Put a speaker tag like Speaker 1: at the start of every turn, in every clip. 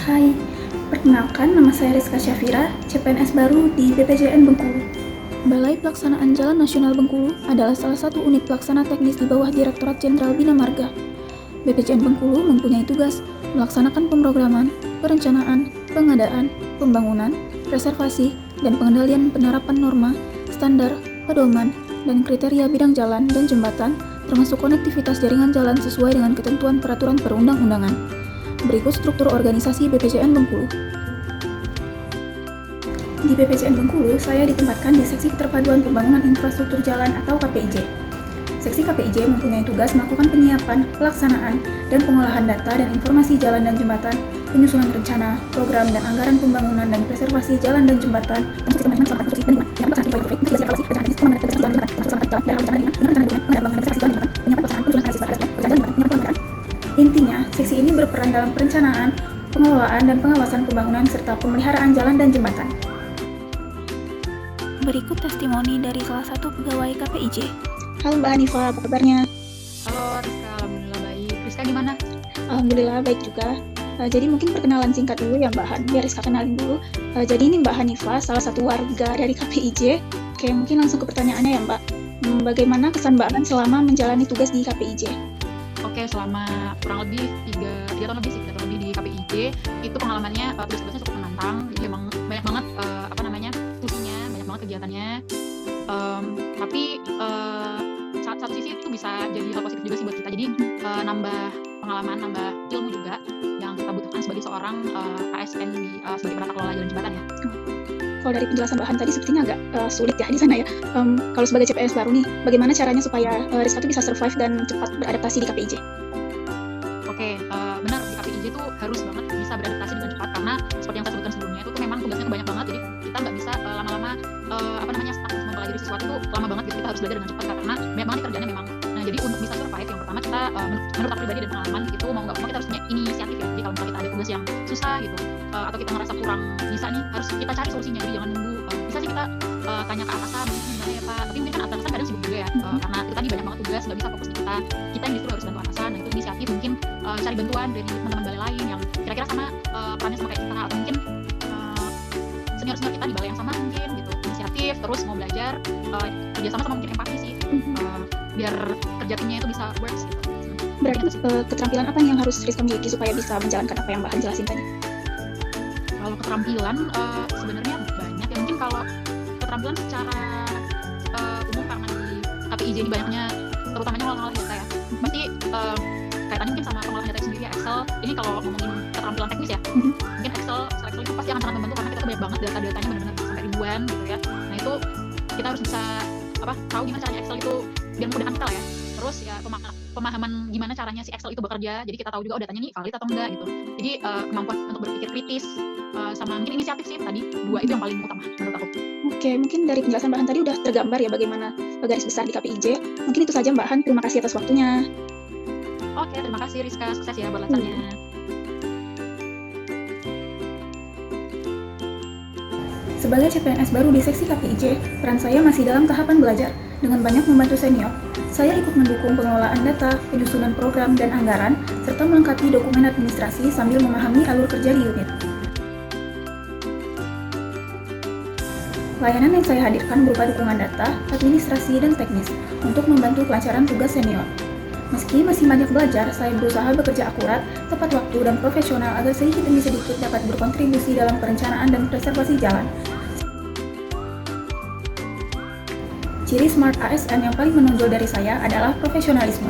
Speaker 1: Hai, perkenalkan nama saya Rizka Syafira, CPNS baru di BPJN Bengkulu. Balai Pelaksanaan Jalan Nasional Bengkulu adalah salah satu unit pelaksana teknis di bawah Direktorat Jenderal Bina Marga. BPJN Bengkulu mempunyai tugas melaksanakan pemrograman, perencanaan, pengadaan, pembangunan, reservasi, dan pengendalian penerapan norma, standar, pedoman, dan kriteria bidang jalan dan jembatan, termasuk konektivitas jaringan jalan sesuai dengan ketentuan peraturan perundang-undangan. Berikut struktur organisasi BPJN Bengkulu. Di BPJN Bengkulu, saya ditempatkan di Seksi Keterpaduan Pembangunan Infrastruktur Jalan atau KPIJ. Seksi KPIJ mempunyai tugas melakukan penyiapan, pelaksanaan, dan pengolahan data dan informasi jalan dan jembatan, penyusunan rencana, program dan anggaran pembangunan dan preservasi jalan dan jembatan, Intinya, seksi ini berperan dalam perencanaan, pengelolaan dan pengawasan pembangunan serta pemeliharaan jalan dan jembatan. Berikut testimoni dari salah satu pegawai KPIJ. Halo Mbak Hanifah, apa kabarnya?
Speaker 2: Halo Rizka, alhamdulillah baik. Rizka gimana?
Speaker 1: Alhamdulillah baik juga. Jadi mungkin perkenalan singkat dulu ya Mbak Han, biar Rizka kenalin dulu. Jadi ini Mbak Hanifah, salah satu warga dari KPIJ. Oke, mungkin langsung ke pertanyaannya ya Mbak. Bagaimana kesan Mbak Han selama menjalani tugas di KPIJ?
Speaker 2: Oke, selama kurang lebih 3 tahun lebih di KPIJ, itu pengalamannya tugas-tugasnya cukup menantang. Jadi emang banyak banget tugasnya, banyak banget kegiatannya. Tapi satu sisi itu bisa jadi hal positif juga sih buat kita. Jadi nambah pengalaman, nambah ilmu juga yang kita butuhkan sebagai seorang ASN sebagai penata kelola jalan jembatan ya.
Speaker 1: Kalau dari penjelasan Mbak Han tadi sepertinya agak sulit ya di sana ya. Kalau sebagai CPNS baru nih, bagaimana caranya supaya Rizka tuh bisa survive dan cepat beradaptasi di KPIJ?
Speaker 2: Oke, benar di KPIJ tuh harus banget bisa beradaptasi dengan cepat karena seperti yang saya sebutkan sebelumnya itu tuh memang tugasnya banyak banget, jadi kita nggak bisa lama-lama stuck mempelajari sesuatu itu lama banget gitu. Kita harus belajar dengan cepat karena banyak banget kerjanya memang. Nah, jadi untuk bisa survive yang pertama kita menurut aku pribadi dan pengalaman gitu, mau nggak mau kita harus punya inisiatif ya. Jadi kalau misalnya kita ada tugas yang susah gitu atau kita ngerasa kurang bisa nih, harus kita cari solusinya. Jadi jangan nunggu bisa sih kita tanya ke atasan gimana ya Pak, tapi mungkin kan atasan kadang sibuk juga ya, karena itu tadi banyak banget tugas, nggak bisa fokus di kita yang justru harus bantu atasan. Nah, itu inisiatif, mungkin cari bantuan dari teman-teman balai lain yang kira-kira sama perannya sama kayak kita, atau mungkin senior-senior kita di balai yang sama mungkin gitu. Inisiatif, terus mau belajar, kerjasama sama mungkin empati sih, biar kerja timnya itu bisa works gitu.
Speaker 1: Berarti keterampilan apa yang harus Rizka miliki supaya bisa menjalankan apa yang Mbak Han jelasin tadi?
Speaker 2: Kalau keterampilan sebenarnya banyak ya. Mungkin kalau keterampilan secara umum karena di KPIJ ini banyaknya terutamanya ngolah-ngolah data ya. Pasti kaitannya mungkin sama pengolahan data sendiri ya, Excel. Ini kalau ngomongin keterampilan teknis ya, mungkin Excel itu pasti akan sangat membantu karena kita tuh banyak banget data-datanya, benar-benar sampai ribuan gitu ya. Nah, itu kita harus bisa tahu gimana caranya Excel itu biar memudahkan kita lah ya. Terus ya pemahaman gimana caranya si Excel itu bekerja, jadi kita tahu juga datanya nih valid atau enggak gitu. Jadi kemampuan untuk berpikir kritis sama mungkin inisiatif sih, tadi 2 itu yang paling utama menurut aku.
Speaker 1: Oke, mungkin dari penjelasan Mbak Han tadi udah tergambar ya bagaimana garis besar di KPIJ. Mungkin itu saja Mbak Han, terima kasih atas waktunya.
Speaker 2: Oke, terima kasih Rizka, sukses ya buat latarnya.
Speaker 1: Sebagai CPNS baru di seksi KPIJ, peran saya masih dalam tahapan belajar. Dengan banyak membantu senior, saya ikut mendukung pengelolaan data, penyusunan program dan anggaran, serta melengkapi dokumen administrasi sambil memahami alur kerja di unit. Layanan yang saya hadirkan berupa dukungan data, administrasi, dan teknis untuk membantu kelancaran tugas senior. Meski masih banyak belajar, saya berusaha bekerja akurat, tepat waktu, dan profesional agar sedikit demi sedikit dapat berkontribusi dalam perencanaan dan preservasi jalan. Ciri Smart ASN yang paling menonjol dari saya adalah profesionalisme.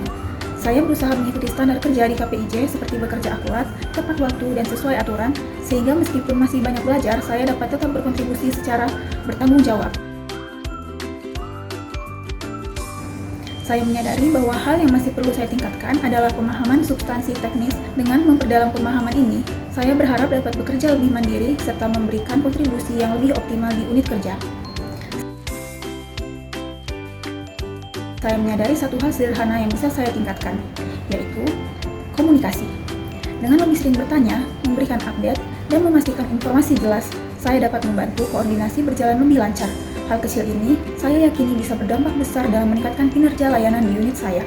Speaker 1: Saya berusaha mengikuti standar kerja di KPIJ seperti bekerja akurat, tepat waktu, dan sesuai aturan, sehingga meskipun masih banyak belajar, saya dapat tetap berkontribusi secara bertanggung jawab. Saya menyadari bahwa hal yang masih perlu saya tingkatkan adalah pemahaman substansi teknis. Dengan memperdalam pemahaman ini, saya berharap dapat bekerja lebih mandiri serta memberikan kontribusi yang lebih optimal di unit kerja. Saya menyadari satu hal sederhana yang bisa saya tingkatkan, yaitu komunikasi. Dengan lebih sering bertanya, memberikan update, dan memastikan informasi jelas, saya dapat membantu koordinasi berjalan lebih lancar. Hal kecil ini, saya yakini bisa berdampak besar dalam meningkatkan kinerja layanan di unit saya.